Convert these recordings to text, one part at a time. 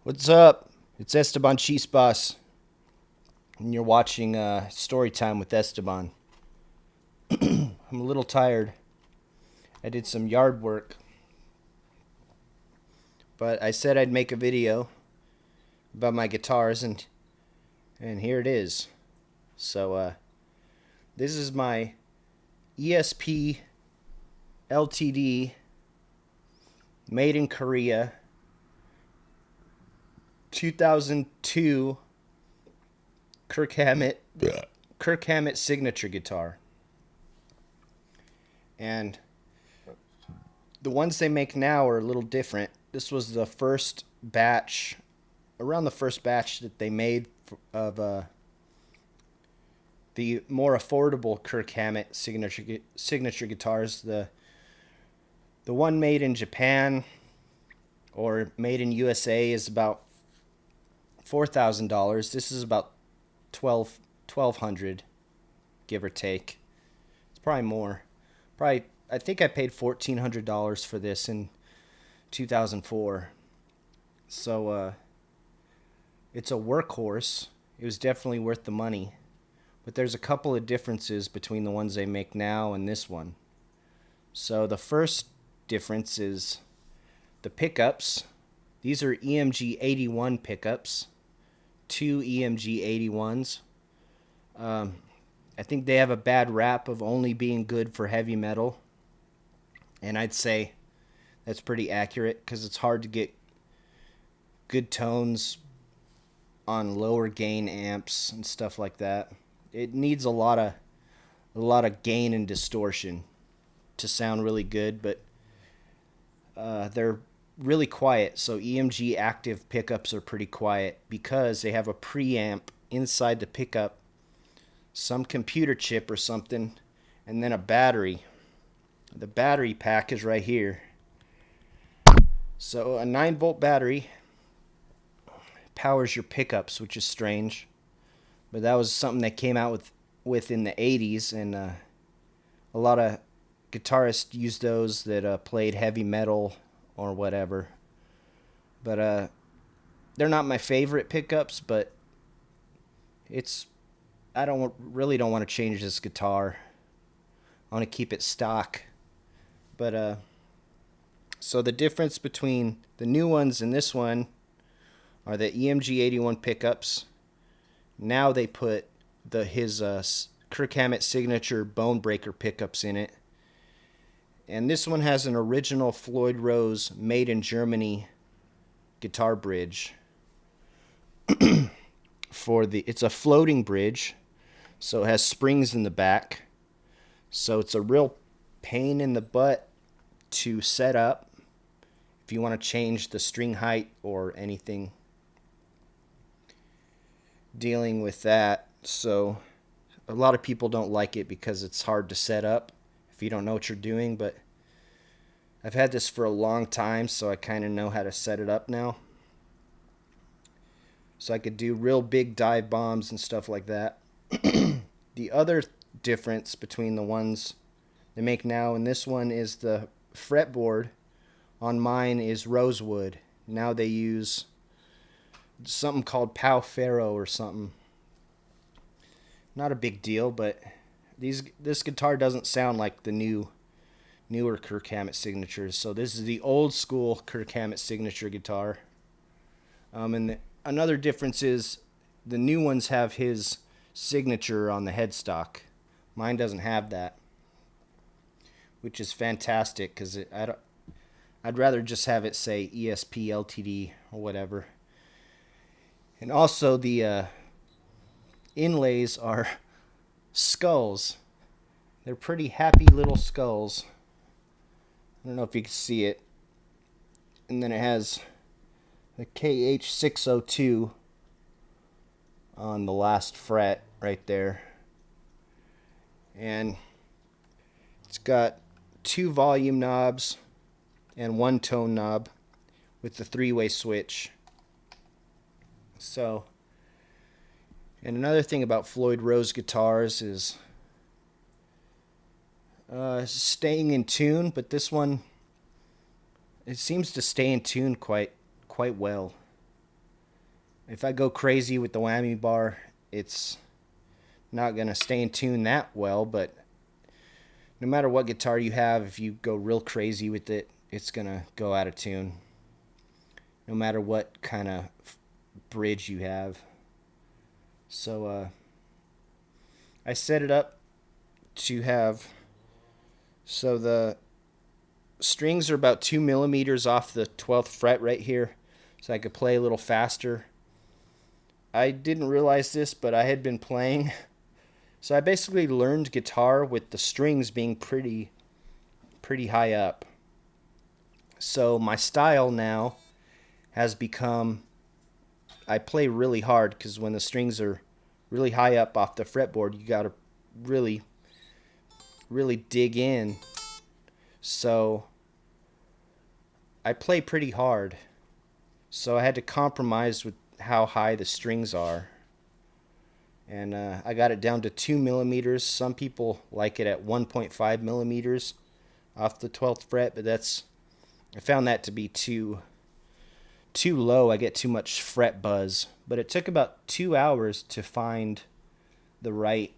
What's up? It's Esteban Cheese Boss, and you're watching Story Time with Esteban. I'm a little tired. I did some yard work, but I said I'd make a video about my guitars, and here it is. So this is my ESP LTD made in Korea 2002 Kirk Hammett signature guitar. And the ones they make now are a little different. This was the first batch, around the first batch that they made of the more affordable Kirk Hammett signature guitars. The one made in Japan or made in USA is about $4,000. This is about 1200, give or take. It's probably more. Probably, I think I paid $1,400 for this in 2004. So it's a workhorse. It was definitely worth the money. But there's a couple of differences between the ones they make now and this one. So the first difference is the pickups. These are EMG 81 pickups. Two EMG 81s. I think they have a bad rap of only being good for heavy metal. And I'd say that's pretty accurate because it's hard to get good tones on lower gain amps and stuff like that. It needs a lot of gain and distortion to sound really good, but they're really quiet. So EMG active pickups are pretty quiet because they have a preamp inside the pickup, some computer chip or something, and then a battery. The battery pack is right here. So a 9-volt battery powers your pickups, which is strange. But that was something that came out with in the 80s, and a lot of guitarists used those that played heavy metal or whatever. But they're not my favorite pickups, but I really don't want to change this guitar. I want to keep it stock. But so the difference between the new ones and this one are the EMG 81 pickups. Now they put his Kirk Hammett signature bone breaker pickups in it. And this one has an original Floyd Rose made in Germany guitar bridge. It's a floating bridge, so it has springs in the back. So it's a real pain in the butt to set up if you want to change the string height or anything dealing with that. So a lot of people don't like it because it's hard to set up if you don't know what you're doing, but I've had this for a long time, so I kind of know how to set it up now. So I could do real big dive bombs and stuff like that. The other difference between the ones they make now and this one is the fretboard. On mine is rosewood. Now they use something called Pau Ferro or something. Not a big deal, but this guitar doesn't sound like the newer Kirk Hammett signatures. So this is the old school Kirk Hammett signature guitar. Another difference is the new ones have his signature on the headstock. Mine doesn't have that, which is fantastic because I'd rather just have it say ESP LTD or whatever. And also the inlays are skulls. They're pretty happy little skulls. I don't know if you can see it. And then it has the KH-602 on the last fret right there. And it's got 2 volume knobs and 1 tone knob with the 3-way switch. So, and another thing about Floyd Rose guitars is staying in tune, but this one, it seems to stay in tune quite well. If I go crazy with the whammy bar, it's not going to stay in tune that well, but no matter what guitar you have, if you go real crazy with it, it's going to go out of tune. No matter what kind of bridge you have. So I set it up to have, so the strings are about 2 millimeters off the 12th fret right here, so I could play a little faster. I didn't realize this, but I had been playing. So I basically learned guitar with the strings being pretty high up. So my style now has become, I play really hard because when the strings are really high up off the fretboard, you got to really dig in. So I play pretty hard. So I had to compromise with how high the strings are. And I got it down to 2 millimeters. Some people like it at 1.5 millimeters off the 12th fret, but I found that to be too low. I get too much fret buzz. But it took about 2 hours to find the right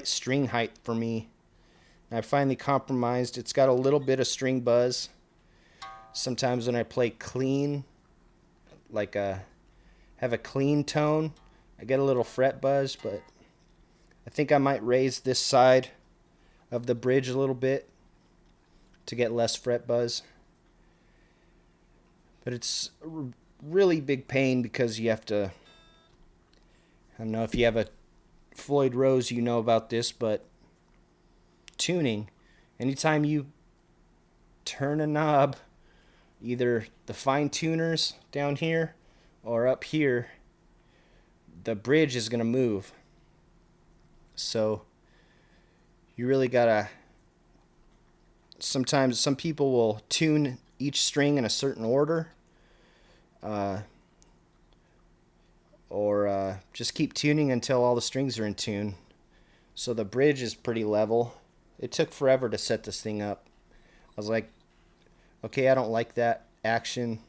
string height for me. And I finally compromised. It's got a little bit of string buzz. Sometimes when I play clean, like have a clean tone, I get a little fret buzz, but I think I might raise this side of the bridge a little bit to get less fret buzz. But it's a really big pain because you have to, I don't know if you have a Floyd Rose, you know about this, but tuning, anytime you turn a knob, either the fine tuners down here or up here, the bridge is going to move. So you really gotta, sometimes some people will tune each string in a certain order, or just keep tuning until all the strings are in tune. So the bridge is pretty level. It took forever to set this thing up. I was like, okay, I don't like that action.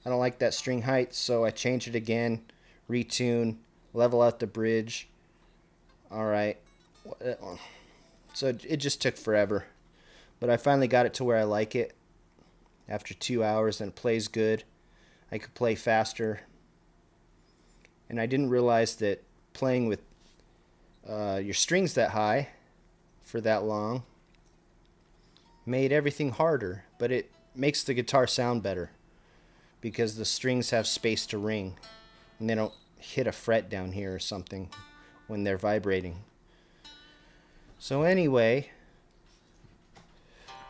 I don't like that string height, so I change it again, retune, level out the bridge. Alright. So it just took forever. But I finally got it to where I like it after 2 hours, and it plays good. I could play faster. And I didn't realize that playing with your strings that high for that long made everything harder, but it makes the guitar sound better because the strings have space to ring and they don't hit a fret down here or something when they're vibrating. So anyway,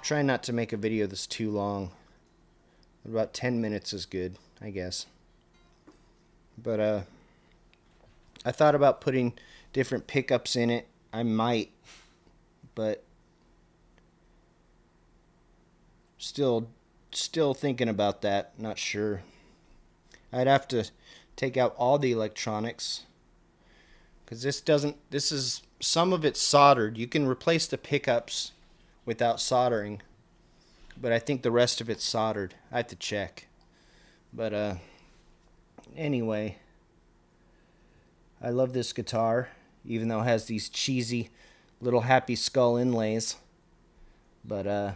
try not to make a video that's too long. About 10 minutes is good, I guess. But I thought about putting different pickups in it. I might, but still thinking about that. Not sure. I'd have to take out all the electronics because this is, some of it's soldered. You can replace the pickups without soldering, but I think the rest of it's soldered. I have to check. But anyway, I love this guitar, even though it has these cheesy little happy skull inlays. But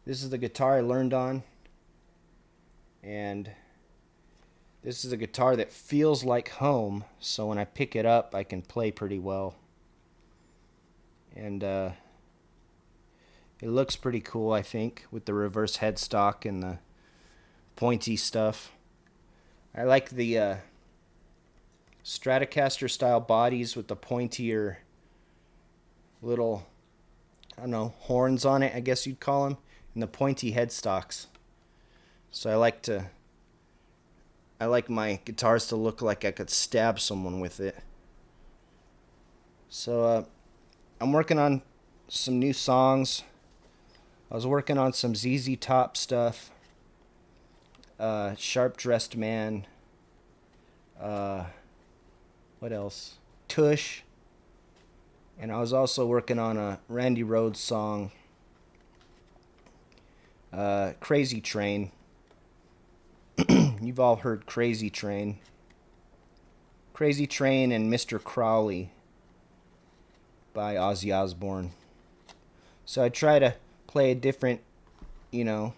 this is the guitar I learned on, and this is a guitar that feels like home, so when I pick it up I can play pretty well. And it looks pretty cool, I think, with the reverse headstock and the pointy stuff. I like the Stratocaster style bodies with the pointier little, I don't know, horns on it, I guess you'd call them, and the pointy headstocks. So I like my guitars to look like I could stab someone with it. So I'm working on some new songs. I was working on some ZZ Top stuff, Sharp Dressed Man, what else? Tush. And I was also working on a Randy Rhoads song. Crazy Train. You've all heard Crazy Train. Crazy Train and Mr. Crowley by Ozzy Osbourne. So I try to play a different, you know,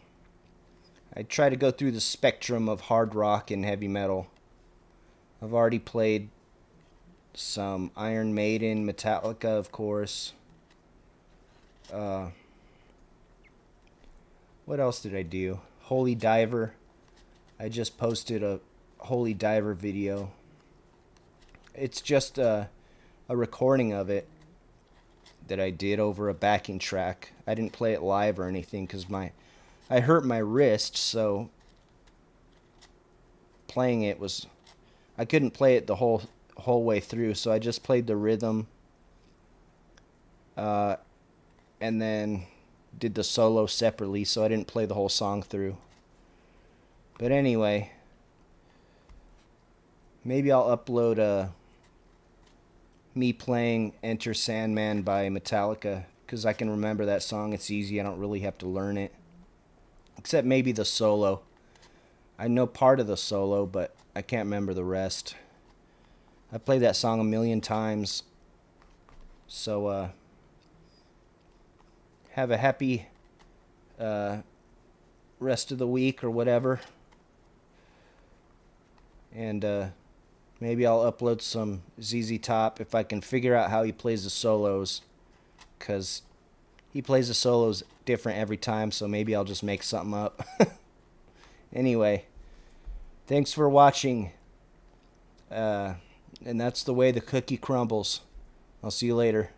I try to go through the spectrum of hard rock and heavy metal. I've already played some Iron Maiden, Metallica, of course. What else did I do? Holy Diver. I just posted a Holy Diver video. It's just a recording of it that I did over a backing track. I didn't play it live or anything because I hurt my wrist, so playing it was, I couldn't play it the whole way through, so I just played the rhythm, and then did the solo separately, so I didn't play the whole song through. But anyway, maybe I'll upload me playing Enter Sandman by Metallica, because I can remember that song. It's easy. I don't really have to learn it. Except maybe the solo. I know part of the solo, but I can't remember the rest. I played that song a million times. So, have a happy rest of the week or whatever. And maybe I'll upload some ZZ Top if I can figure out how he plays the solos. Because he plays the solos different every time, so maybe I'll just make something up. Anyway, thanks for watching. And that's the way the cookie crumbles. I'll see you later.